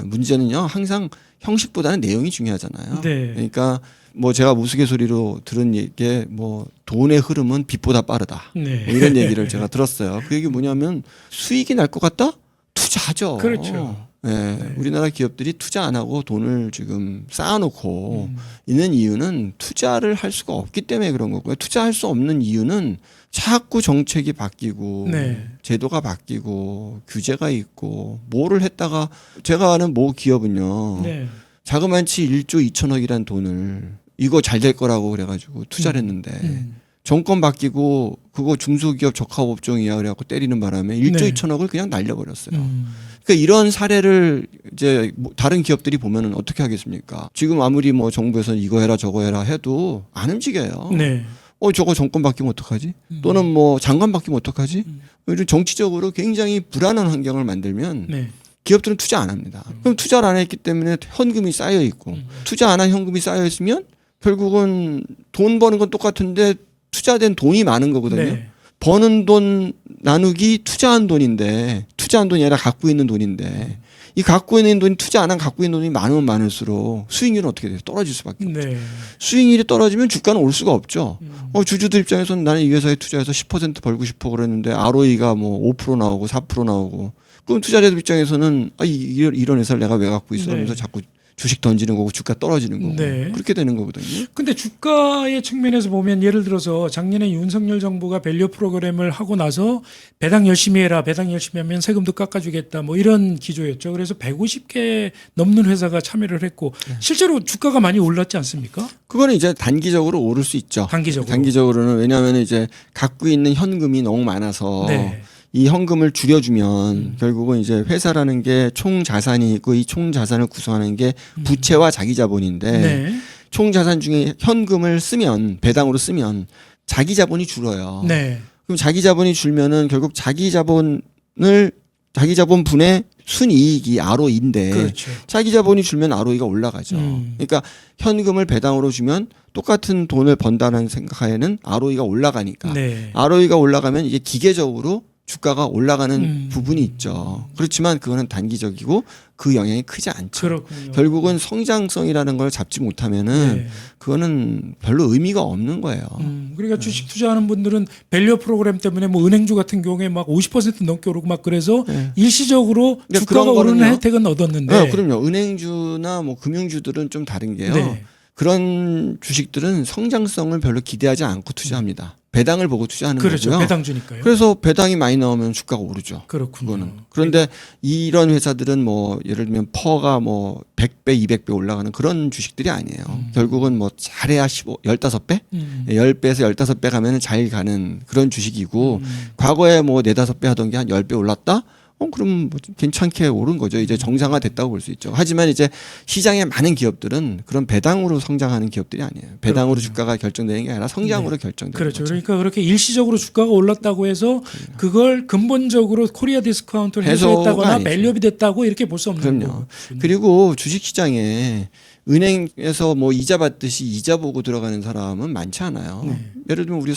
[SPEAKER 1] 문제는요 항상 형식보다는 내용이 중요하잖아요.
[SPEAKER 2] 네.
[SPEAKER 1] 그러니까 뭐 제가 우스갯소리로 들은 얘기 뭐 돈의 흐름은 빛보다 빠르다.
[SPEAKER 2] 네.
[SPEAKER 1] 뭐 이런 얘기를 제가 들었어요. 그 얘기 뭐냐면 수익이 날 것 같다? 투자하죠.
[SPEAKER 2] 그렇죠.
[SPEAKER 1] 네. 우리나라 기업들이 투자 안 하고 돈을 지금 쌓아놓고 있는 이유는 투자를 할 수가 없기 때문에 그런 거고요. 투자할 수 없는 이유는 자꾸 정책이 바뀌고
[SPEAKER 2] 네.
[SPEAKER 1] 제도가 바뀌고 규제가 있고 뭐를 했다가 제가 아는 모 기업은요.
[SPEAKER 2] 네.
[SPEAKER 1] 자그만치 1조 2천억이란 돈을 이거 잘 될 거라고 그래가지고 투자를 했는데 정권 바뀌고 그거 중소기업 적합업종이야 그래갖고 때리는 바람에 1조
[SPEAKER 2] 네.
[SPEAKER 1] 2천억을 그냥 날려버렸어요. 그러니까 이런 사례를 이제 뭐 다른 기업들이 보면은 어떻게 하겠습니까? 지금 아무리 뭐 정부에서 이거 해라 저거 해라 해도 안 움직여요.
[SPEAKER 2] 네.
[SPEAKER 1] 저거 정권 바뀌면 어떡하지? 또는 뭐 장관 바뀌면 어떡하지? 이런 정치적으로 굉장히 불안한 환경을 만들면
[SPEAKER 2] 네.
[SPEAKER 1] 기업들은 투자 안 합니다. 그럼 투자를 안 했기 때문에 현금이 쌓여 있고 투자 안 한 현금이 쌓여 있으면 결국은 돈 버는 건 똑같은데 투자된 돈이 많은 거거든요.
[SPEAKER 2] 네.
[SPEAKER 1] 버는 돈 나누기 투자한 돈인데 투자한 돈이 아니라 갖고 있는 돈인데 이 갖고 있는 돈이 투자 안 한 갖고 있는 돈이 많으면 많을수록 수익률은 어떻게 돼요? 떨어질 수밖에 없죠.
[SPEAKER 2] 네.
[SPEAKER 1] 수익률이 떨어지면 주가는 올 수가 없죠. 주주들 입장에서는 나는 이 회사에 투자해서 10% 벌고 싶어 그랬는데 ROE가 뭐 5% 나오고 4% 나오고 그럼 투자자들 입장에서는 이런 회사를 내가 왜 갖고 있어?
[SPEAKER 2] 네.
[SPEAKER 1] 하면서 자꾸 주식 던지는 거고 주가 떨어지는 거고
[SPEAKER 2] 네.
[SPEAKER 1] 그렇게 되는 거거든요.
[SPEAKER 2] 근데 주가의 측면에서 보면 예를 들어서 작년에 윤석열 정부가 밸류 프로그램을 하고 나서 배당 열심히 해라. 배당 열심히 하면 세금도 깎아주겠다. 뭐 이런 기조였죠. 그래서 150개 넘는 회사가 참여를 했고 실제로 주가가 많이 올랐지 않습니까?
[SPEAKER 1] 그거는 이제 단기적으로 오를 수 있죠.
[SPEAKER 2] 단기적으로.
[SPEAKER 1] 단기적으로는 왜냐하면 이제 갖고 있는 현금이 너무 많아서
[SPEAKER 2] 네.
[SPEAKER 1] 이 현금을 줄여주면 결국은 이제 회사라는 게 총 자산이 있고 이 총 자산을 구성하는 게 부채와 자기 자본인데
[SPEAKER 2] 네.
[SPEAKER 1] 총 자산 중에 현금을 쓰면 배당으로 쓰면 자기 자본이 줄어요.
[SPEAKER 2] 네.
[SPEAKER 1] 그럼 자기 자본이 줄면은 결국 자기 자본 분의 순이익이 ROE인데
[SPEAKER 2] 그렇죠.
[SPEAKER 1] 자기 자본이 줄면 ROE가 올라가죠. 그러니까 현금을 배당으로 주면 똑같은 돈을 번다는 생각하에는 ROE가 올라가니까
[SPEAKER 2] 네.
[SPEAKER 1] ROE가 올라가면 이게 기계적으로 주가가 올라가는 부분이 있죠. 그렇지만 그거는 단기적이고 그 영향이 크지 않죠.
[SPEAKER 2] 그렇군요.
[SPEAKER 1] 결국은 성장성이라는 걸 잡지 못하면은
[SPEAKER 2] 네.
[SPEAKER 1] 그거는 별로 의미가 없는 거예요.
[SPEAKER 2] 그러니까 주식 투자하는 분들은 밸류 프로그램 때문에 뭐 은행주 같은 경우에 막 50% 넘게 오르고 막 그래서
[SPEAKER 1] 네.
[SPEAKER 2] 일시적으로
[SPEAKER 1] 그러니까
[SPEAKER 2] 주가가
[SPEAKER 1] 그런
[SPEAKER 2] 오르는
[SPEAKER 1] 거는요.
[SPEAKER 2] 혜택은 얻었는데
[SPEAKER 1] 네, 그럼요. 은행주나 뭐 금융주들은 좀 다른 게요.
[SPEAKER 2] 네.
[SPEAKER 1] 그런 주식들은 성장성을 별로 기대하지 않고 투자합니다. 배당을 보고 투자하는
[SPEAKER 2] 그렇죠.
[SPEAKER 1] 거고요.
[SPEAKER 2] 배당 주니까요.
[SPEAKER 1] 그래서 배당이 많이 나오면 주가가 오르죠.
[SPEAKER 2] 그렇군요.
[SPEAKER 1] 그거는. 그런데 이런 회사들은 뭐 예를 들면 퍼가 뭐 100배, 200배 올라가는 그런 주식들이 아니에요. 결국은 뭐 잘해야 15배? 10배에서 15배 가면 잘 가는 그런 주식이고 과거에 뭐 4, 5배 하던 게 한 10배 올랐다? 그럼 뭐 괜찮게 오른 거죠. 이제 정상화 됐다고 볼 수 있죠. 하지만 이제 시장에 많은 기업들은 그런 배당으로 성장하는 기업들이 아니에요. 배당으로
[SPEAKER 2] 그렇군요.
[SPEAKER 1] 주가가 결정되는 게 아니라 성장으로 결정되는
[SPEAKER 2] 그렇죠.
[SPEAKER 1] 거죠.
[SPEAKER 2] 그러니까 그렇게 일시적으로 주가가 올랐다고 해서 그걸 근본적으로 코리아 디스카운트를 해소했다거나
[SPEAKER 1] 아니죠.
[SPEAKER 2] 밸류업이 됐다고 이렇게 볼 수 없는
[SPEAKER 1] 그럼요.
[SPEAKER 2] 거고.
[SPEAKER 1] 그리고 주식시장에 은행에서 뭐 이자 받듯이 이자 보고 들어가는 사람은 많지 않아요. 예를 들면 우리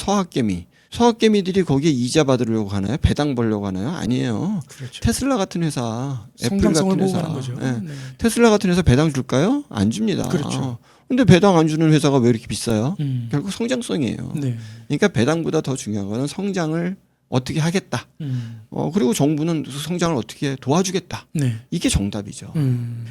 [SPEAKER 1] 서학개미들이 거기에 이자 받으려고 하나요? 배당 벌려고 하나요? 아니에요.
[SPEAKER 2] 그렇죠.
[SPEAKER 1] 테슬라 같은 회사, 애플
[SPEAKER 2] 성장성을
[SPEAKER 1] 같은
[SPEAKER 2] 보고
[SPEAKER 1] 회사,
[SPEAKER 2] 가는 거죠.
[SPEAKER 1] 예.
[SPEAKER 2] 네.
[SPEAKER 1] 테슬라 같은 회사 배당 줄까요? 안 줍니다.
[SPEAKER 2] 그렇죠.
[SPEAKER 1] 근데 배당 안 주는 회사가 왜 이렇게 비싸요?
[SPEAKER 2] 음.
[SPEAKER 1] 결국 성장성이에요.
[SPEAKER 2] 네.
[SPEAKER 1] 그러니까 배당보다 더 중요한 거는 성장을 어떻게 하겠다. 그리고 정부는 성장을 어떻게 도와주겠다.
[SPEAKER 2] 네.
[SPEAKER 1] 이게 정답이죠.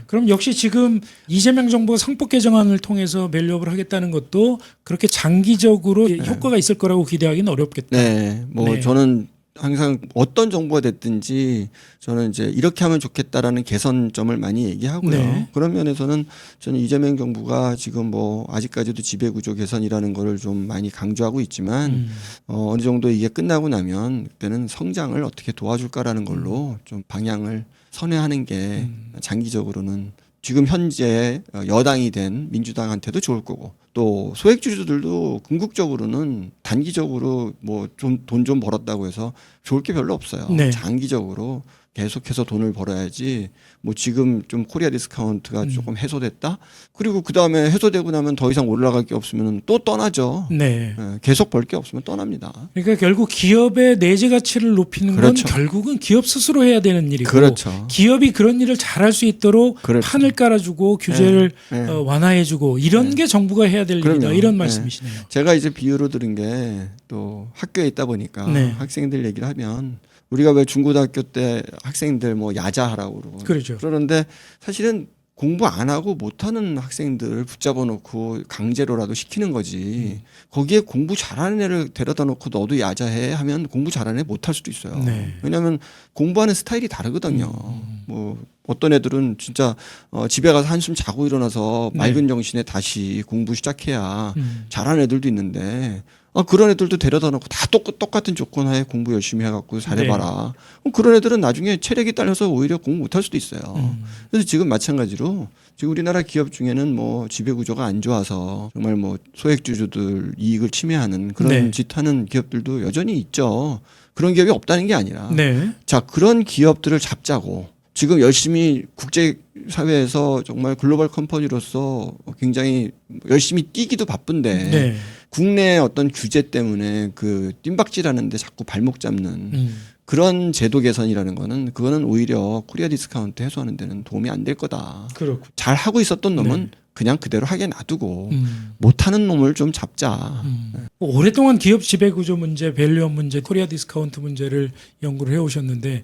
[SPEAKER 2] 그럼 역시 지금 이재명 정부가 상법 개정안을 통해서 밸류업을 하겠다는 것도 그렇게 장기적으로 효과가 있을 거라고 기대하기는 어렵겠다.
[SPEAKER 1] 네, 뭐
[SPEAKER 2] 네.
[SPEAKER 1] 저는 항상 어떤 정부가 됐든지 저는 이제 이렇게 하면 좋겠다라는 개선점을 많이 얘기하고요.
[SPEAKER 2] 네.
[SPEAKER 1] 그런 면에서는 저는 이재명 정부가 지금 뭐 아직까지도 지배구조 개선이라는 거를 좀 많이 강조하고 있지만 어느 정도 이게 끝나고 나면 그때는 성장을 어떻게 도와줄까라는 걸로 좀 방향을 선회하는 게 장기적으로는 지금 현재 여당이 된 민주당한테도 좋을 거고 또 소액주주들도 궁극적으로는 단기적으로 뭐 좀 돈 좀 벌었다고 해서 좋을 게 별로 없어요.
[SPEAKER 2] 네.
[SPEAKER 1] 장기적으로 계속해서 돈을 벌어야지 뭐 지금 좀 코리아 디스카운트가 조금 해소됐다. 그리고 그 다음에 해소되고 나면 더 이상 올라갈 게 없으면 또 떠나죠.
[SPEAKER 2] 네.
[SPEAKER 1] 계속 벌 게 없으면 떠납니다.
[SPEAKER 2] 그러니까 결국 기업의 내재 가치를 높이는
[SPEAKER 1] 그렇죠.
[SPEAKER 2] 건 결국은 기업 스스로 해야 되는 일이고
[SPEAKER 1] 그렇죠.
[SPEAKER 2] 기업이 그런 일을 잘할 수 있도록
[SPEAKER 1] 그렇죠.
[SPEAKER 2] 판을 깔아주고 규제를
[SPEAKER 1] 네. 네.
[SPEAKER 2] 완화해주고 이런 게 정부가 해야 될 일이다.
[SPEAKER 1] 그럼요.
[SPEAKER 2] 이런
[SPEAKER 1] 네.
[SPEAKER 2] 말씀이시네요.
[SPEAKER 1] 제가 이제 비유로 들은 게 또 학교에 있다 보니까
[SPEAKER 2] 네.
[SPEAKER 1] 학생들 얘기를 하면 우리가 왜 중고등학교 때 학생들 뭐 야자하라고 그러고
[SPEAKER 2] 그렇죠.
[SPEAKER 1] 그러는데 사실은 공부 안 하고 못하는 학생들을 붙잡아 놓고 강제로라도 시키는 거지. 거기에 공부 잘하는 애를 데려다 놓고 너도 야자해 하면 공부 잘하는 애 못할 수도 있어요.
[SPEAKER 2] 네.
[SPEAKER 1] 왜냐하면 공부하는 스타일이 다르거든요. 뭐 어떤 애들은 진짜 집에 가서 한숨 자고 일어나서 맑은 정신에 다시 공부 시작해야 잘하는 애들도 있는데 그런 애들도 데려다 놓고 다 똑같은 조건 하에 공부 열심히 해갖고 잘해봐라. 그럼 그런 애들은 나중에 체력이 딸려서 오히려 공부 못할 수도 있어요. 그래서 지금 마찬가지로 지금 우리나라 기업 중에는 뭐 지배구조가 안 좋아서 정말 뭐 소액주주들 이익을 침해하는 그런
[SPEAKER 2] 네.
[SPEAKER 1] 짓하는 기업들도 여전히 있죠. 그런 기업이 없다는 게 아니라
[SPEAKER 2] 네.
[SPEAKER 1] 자 그런 기업들을 잡자고 지금 열심히 국제사회에서 정말 글로벌 컴퍼니로서 굉장히 열심히 뛰기도 바쁜데
[SPEAKER 2] 네.
[SPEAKER 1] 국내 어떤 규제 때문에 그 뜀박질하는데 자꾸 발목 잡는 그런 제도 개선이라는 거는 그거는 오히려 코리아 디스카운트 해소하는 데는 도움이 안 될 거다.
[SPEAKER 2] 그렇고.
[SPEAKER 1] 잘 하고 있었던 놈은
[SPEAKER 2] 네.
[SPEAKER 1] 그냥 그대로 하게 놔두고 못하는 놈을 좀 잡자.
[SPEAKER 2] 오랫동안 기업 지배구조 문제, 밸류업 문제, 코리아 디스카운트 문제를 연구를 해오셨는데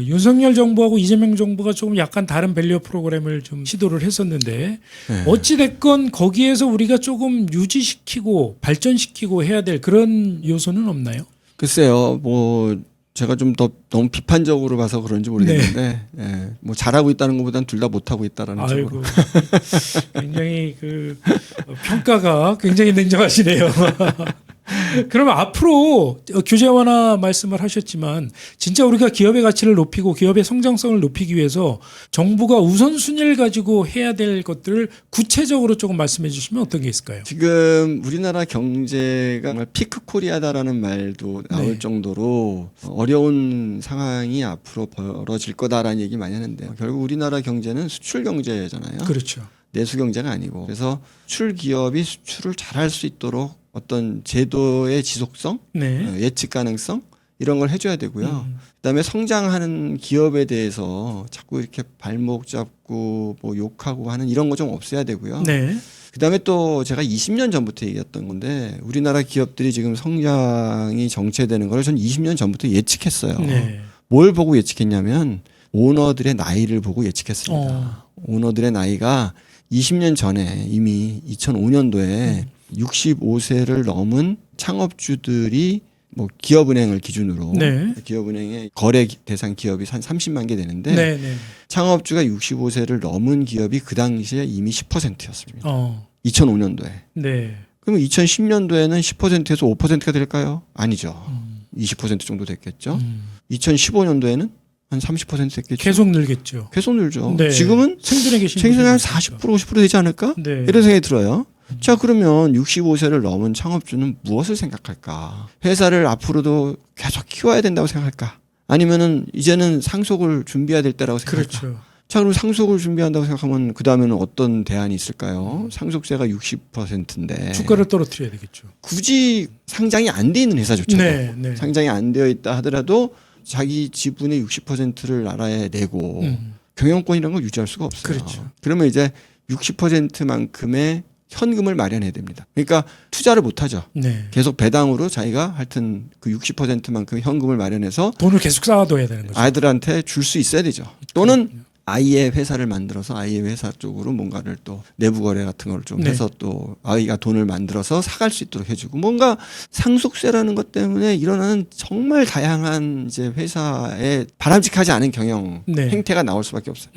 [SPEAKER 2] 윤석열 정부하고 이재명 정부가 조금 약간 다른 밸류업 프로그램을 좀 시도를 했었는데
[SPEAKER 1] 네.
[SPEAKER 2] 어찌 됐건 거기에서 우리가 조금 유지시키고 발전시키고 해야 될 그런 요소는 없나요?
[SPEAKER 1] 글쎄요, 뭐 제가 좀 더 너무 비판적으로 봐서 그런지 모르겠는데, 예, 뭐 잘하고 있다는 것보다는 둘 다 못하고 있다라는 쪽으로.
[SPEAKER 2] 아이고, 굉장히 그 평가가 굉장히 냉정하시네요. 그러면 앞으로 규제 완화 말씀을 하셨지만 진짜 우리가 기업의 가치를 높이고 기업의 성장성을 높이기 위해서 정부가 우선순위를 가지고 해야 될 것들을 구체적으로 조금 말씀해 주시면 어떤 게 있을까요?
[SPEAKER 1] 지금 우리나라 경제가 정말 피크 코리아다라는 말도 나올
[SPEAKER 2] 네.
[SPEAKER 1] 정도로 어려운 상황이 앞으로 벌어질 거다라는 얘기 많이 하는데 결국 우리나라 경제는 수출 경제잖아요.
[SPEAKER 2] 그렇죠.
[SPEAKER 1] 내수 경제가 아니고 그래서 수출 기업이 수출을 잘할 수 있도록 어떤 제도의 지속성,
[SPEAKER 2] 네.
[SPEAKER 1] 예측 가능성 이런 걸 해줘야 되고요. 그다음에 성장하는 기업에 대해서 자꾸 이렇게 발목 잡고 뭐 욕하고 하는 이런 거 좀 없애야 되고요.
[SPEAKER 2] 네.
[SPEAKER 1] 그다음에 또 제가 20년 전부터 얘기했던 건데 우리나라 기업들이 지금 성장이 정체되는 걸 전 20년 전부터 예측했어요.
[SPEAKER 2] 네.
[SPEAKER 1] 뭘 보고 예측했냐면 오너들의 나이를 보고 예측했습니다. 오너들의 나이가 20년 전에 이미 2005년도에 65세를 넘은 창업주들이 뭐 기업은행을 기준으로
[SPEAKER 2] 네.
[SPEAKER 1] 기업은행의 거래 대상 기업이 한 30만 개 되는데
[SPEAKER 2] 네. 네.
[SPEAKER 1] 창업주가 65세를 넘은 기업이 그 당시에 이미 10%였습니다. 2005년도에.
[SPEAKER 2] 네.
[SPEAKER 1] 그러면 2010년도에는 10%에서 5%가 될까요? 아니죠. 20% 정도 됐겠죠. 2015년도에는 한 30% 됐겠죠.
[SPEAKER 2] 계속 늘겠죠.
[SPEAKER 1] 계속 늘죠.
[SPEAKER 2] 네.
[SPEAKER 1] 지금은
[SPEAKER 2] 생존에 계신
[SPEAKER 1] 생존이 한
[SPEAKER 2] 분들이
[SPEAKER 1] 40% 50% 되지 않을까?
[SPEAKER 2] 네.
[SPEAKER 1] 이런 생각이 들어요. 자 그러면 65세를 넘은 창업주는 무엇을 생각할까? 회사를 앞으로도 계속 키워야 된다고 생각할까? 아니면은 이제는 상속을 준비해야 될 때라고 생각할까?
[SPEAKER 2] 그렇죠.
[SPEAKER 1] 자 그럼 상속을 준비한다고 생각하면 그 다음에는 어떤 대안이 있을까요? 상속세가 60%인데
[SPEAKER 2] 주가를 떨어뜨려야 되겠죠.
[SPEAKER 1] 굳이 상장이 안 돼 있는 회사조차도
[SPEAKER 2] 네, 네.
[SPEAKER 1] 상장이 안 되어 있다 하더라도 자기 지분의 60%를 나라에 내고 경영권이라는 걸 유지할 수가 없어요.
[SPEAKER 2] 그렇죠.
[SPEAKER 1] 그러면 이제 60%만큼의 현금을 마련해야 됩니다. 그러니까 투자를 못 하죠.
[SPEAKER 2] 네.
[SPEAKER 1] 계속 배당으로 자기가 하여튼 그 60%만큼 현금을 마련해서
[SPEAKER 2] 돈을 계속 쌓아둬야 되는 거죠.
[SPEAKER 1] 아이들한테 줄 수 있어야 되죠. 또는 아이의 회사를 만들어서 아이의 회사 쪽으로 뭔가를 또 내부 거래 같은 걸 좀
[SPEAKER 2] 네.
[SPEAKER 1] 해서 또 아이가 돈을 만들어서 사갈 수 있도록 해주고 뭔가 상속세라는 것 때문에 일어나는 정말 다양한 이제 회사의 바람직하지 않은 경영
[SPEAKER 2] 네.
[SPEAKER 1] 행태가 나올 수밖에 없어요.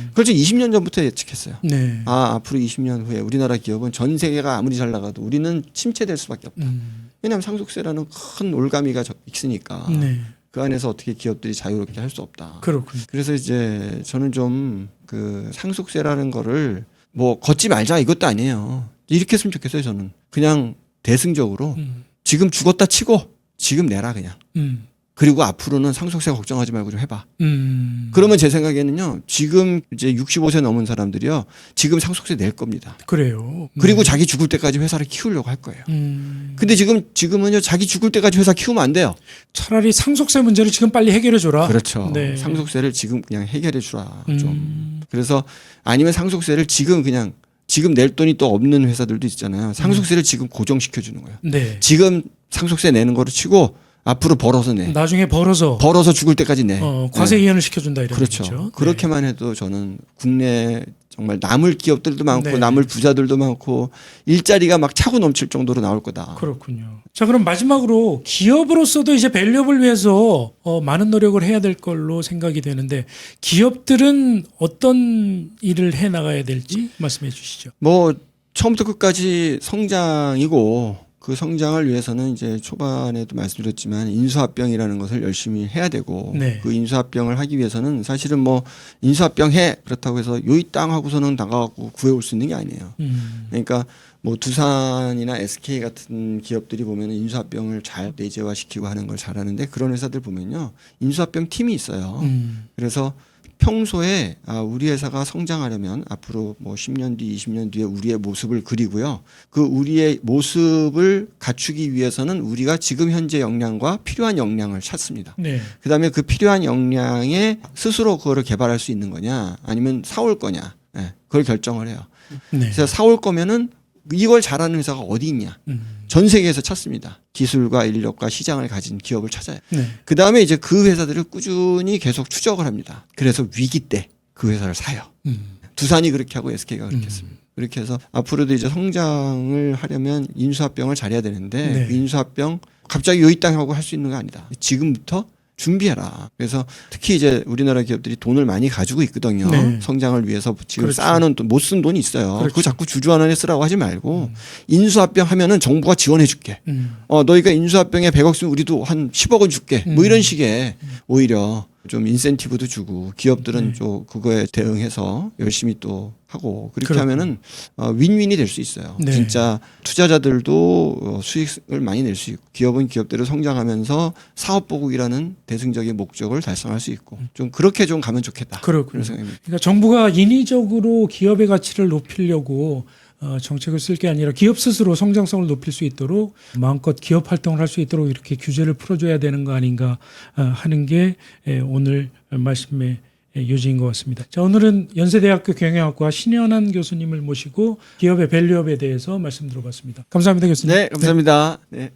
[SPEAKER 1] 그걸 20년 전부터 예측했어요.
[SPEAKER 2] 네.
[SPEAKER 1] 앞으로 20년 후에 우리나라 기업은 전 세계가 아무리 잘 나가도 우리는 침체될 수밖에 없다. 왜냐하면 상속세라는 큰 올가미가 있으니까.
[SPEAKER 2] 네.
[SPEAKER 1] 그 안에서 어떻게 기업들이 자유롭게 할 수 없다.
[SPEAKER 2] 그렇군요.
[SPEAKER 1] 그래서 이제 저는 좀 그 상속세라는 거를 뭐 걷지 말자 이것도 아니에요. 이렇게 했으면 좋겠어요. 저는 그냥 대승적으로 지금 죽었다 치고 지금 내라 그냥. 그리고 앞으로는 상속세 걱정하지 말고 좀 해봐. 그러면 제 생각에는요. 지금 이제 65세 넘은 사람들이요. 지금 상속세 낼 겁니다.
[SPEAKER 2] 그래요.
[SPEAKER 1] 그리고 자기 죽을 때까지 회사를 키우려고 할 거예요. 근데 지금은요. 자기 죽을 때까지 회사 키우면 안 돼요.
[SPEAKER 2] 차라리 상속세 문제를 지금 빨리 해결해 줘라.
[SPEAKER 1] 그렇죠.
[SPEAKER 2] 네.
[SPEAKER 1] 상속세를 지금 그냥 해결해 주라. 좀. 그래서 아니면 상속세를 지금 그냥 지금 낼 돈이 또 없는 회사들도 있잖아요. 상속세를 지금 고정시켜 주는 거예요.
[SPEAKER 2] 네.
[SPEAKER 1] 지금 상속세 내는 거로 치고 앞으로 벌어서 내.
[SPEAKER 2] 나중에 벌어서
[SPEAKER 1] 죽을 때까지 내.
[SPEAKER 2] 과세
[SPEAKER 1] 네.
[SPEAKER 2] 이연을 시켜준다 이런
[SPEAKER 1] 그렇죠.
[SPEAKER 2] 거죠.
[SPEAKER 1] 그렇게만 해도 저는 국내 정말 남을 기업들도 많고
[SPEAKER 2] 네.
[SPEAKER 1] 남을 부자들도 많고 일자리가 막 차고 넘칠 정도로 나올 거다.
[SPEAKER 2] 그렇군요. 자, 그럼 마지막으로 기업으로서도 이제 밸류업을 위해서 많은 노력을 해야 될 걸로 생각이 되는데 기업들은 어떤 일을 해 나가야 될지 말씀해 주시죠.
[SPEAKER 1] 뭐 처음부터 끝까지 성장이고 그 성장을 위해서는 이제 초반에도 말씀드렸지만 인수합병이라는 것을 열심히 해야 되고
[SPEAKER 2] 네.
[SPEAKER 1] 그 인수합병을 하기 위해서는 사실은 뭐 인수합병 해 그렇다고 해서 요이 땅 하고서는 나가고 구해올 수 있는 게 아니에요. 그러니까 뭐 두산이나 SK 같은 기업들이 보면 인수합병을 잘 내재화시키고 하는 걸 잘하는데 그런 회사들 보면요 인수합병 팀이 있어요. 그래서 평소에 우리 회사가 성장하려면 앞으로 뭐 10년 뒤, 20년 뒤에 우리의 모습을 그리고요. 그 우리의 모습을 갖추기 위해서는 우리가 지금 현재 역량과 필요한 역량을 찾습니다.
[SPEAKER 2] 네.
[SPEAKER 1] 그다음에 그 필요한 역량에 스스로 그거를 개발할 수 있는 거냐 아니면 사올 거냐 그걸 결정을 해요.
[SPEAKER 2] 네.
[SPEAKER 1] 그래서 사올 거면은 이걸 잘하는 회사가 어디 있냐. 전 세계에서 찾습니다. 기술과 인력과 시장을 가진 기업을 찾아요.
[SPEAKER 2] 네.
[SPEAKER 1] 그 다음에 이제 그 회사들을 꾸준히 계속 추적을 합니다. 그래서 위기 때 그 회사를 사요. 두산이 그렇게 하고 SK가 그렇게 했습니다. 그렇게 해서 앞으로도 이제 성장을 하려면 인수합병을 잘해야 되는데
[SPEAKER 2] 네.
[SPEAKER 1] 그 인수합병 갑자기 요이 땅 하고 할 수 있는 거 아니다. 지금부터 준비해라. 그래서 특히 이제 우리나라 기업들이 돈을 많이 가지고 있거든요.
[SPEAKER 2] 네.
[SPEAKER 1] 성장을 위해서 지금
[SPEAKER 2] 그렇죠.
[SPEAKER 1] 쌓아놓은 돈, 못 쓴 돈이 있어요.
[SPEAKER 2] 그렇죠.
[SPEAKER 1] 그거 자꾸 주주환원에 쓰라고 하지 말고 인수합병 하면은 정부가 지원해 줄게. 너희가 인수합병에 100억 쓰면 우리도 한 10억은 줄게. 뭐 이런 식의 오히려 좀 인센티브도 주고 기업들은 좀 그거에 대응해서 열심히 또 하고 그렇게
[SPEAKER 2] 그렇군요.
[SPEAKER 1] 하면은 윈윈이 될 수 있어요.
[SPEAKER 2] 네.
[SPEAKER 1] 진짜 투자자들도 수익을 많이 낼 수 있고 기업은 기업대로 성장하면서 사업보국이라는 대승적인 목적을 달성할 수 있고 좀 그렇게 좀 가면 좋겠다.
[SPEAKER 2] 그렇군요.
[SPEAKER 1] 그런 생각입니다.
[SPEAKER 2] 그러니까 정부가 인위적으로 기업의 가치를 높이려고 정책을 쓸 게 아니라 기업 스스로 성장성을 높일 수 있도록 마음껏 기업 활동을 할 수 있도록 이렇게 규제를 풀어줘야 되는 거 아닌가 하는 게 오늘 말씀의 요지인 것 같습니다. 자, 오늘은 연세대학교 경영학과 신현한 교수님을 모시고 기업의 밸류업에 대해서 말씀 들어봤습니다. 감사합니다, 교수님.
[SPEAKER 1] 네, 감사합니다. 네.